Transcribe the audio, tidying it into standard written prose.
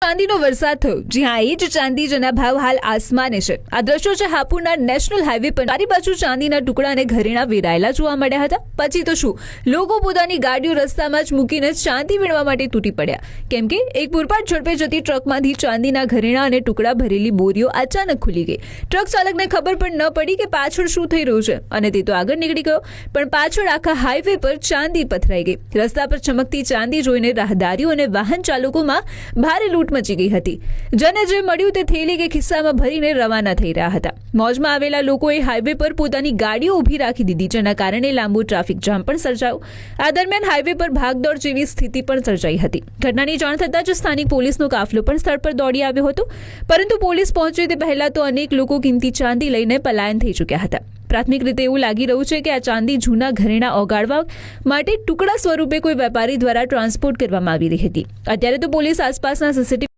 ચાંદીનો વરસાદ થયો. જ્યાં એ જ ચાંદી જેના ભાવ હાલ આસમાને છે. આ દ્રશ્યો છે હાપુરના નેશનલ હાઈવે પર. ચારે બાજુ ચાંદીના ટુકડા અને ઘરેણા વેરાયેલા જોવા મળ્યા હતા. પછી તો શું, લોકો પોતાની ગાડીઓ રસ્તામાં જ મૂકીને ચાંદી વીણવા માટે તૂટી પડ્યા. કેમ કે એક પૂરપાટ ઝડપે જતી ટ્રકમાંથી ચાંદીના ઘરેણા અને ટુકડા ભરેલી બોરીઓ અચાનક ખુલી ગઈ. ટ્રક ચાલકને ખબર પણ ન પડી કે પાછળ શું થઈ રહ્યું છે અને તે તો આગળ નીકળી ગયો. પણ પાછળ આખા હાઈવે પર ચાંદી પથરાઈ ગઈ. રસ્તા પર ચમકતી ચાંદી જોઈને રાહદારીઓ અને વાહન ચાલકોમાં ભારે લૂંટ મચી ગઈ હતી. જેને જે મળ્યું તે થેલી કે ખિસ્સામાં ભરીને રવાના થઈ રહ્યા હતા. મોજમાં આવેલા લોકોએ હાઈવે પર પોતાની ગાડીઓ ઊભી રાખી દીધી, જેના કારણે લાંબુ ટ્રાફિક જામ પણ સર્જાયો. આ દરમિયાન હાઈવે પર ભાગદોડ જેવી સ્થિતિ પણ સર્જાઈ હતી. ઘટનાની જાણ થતાં જ સ્થાનિક પોલીસનો કાફલો પણ સ્થળ પર દોડી આવ્યો હતો. પરંતુ પોલીસ પહોંચે તે પહેલા તો અનેક લોકો કિંમતી ચાંદી લઈને પલાયન થઈ ચૂક્યા હતા. પ્રાથમિક રીતે એવું લાગી રહ્યું છે કે આ ચાંદી જૂના ઘરેણા ઓગાળવા માટે ટુકડા સ્વરૂપે કોઈ વેપારી દ્વારા ટ્રાન્સપોર્ટ કરવામાં આવી રહી હતી. અત્યારે તો પોલીસ આસપાસના સીસીટીવી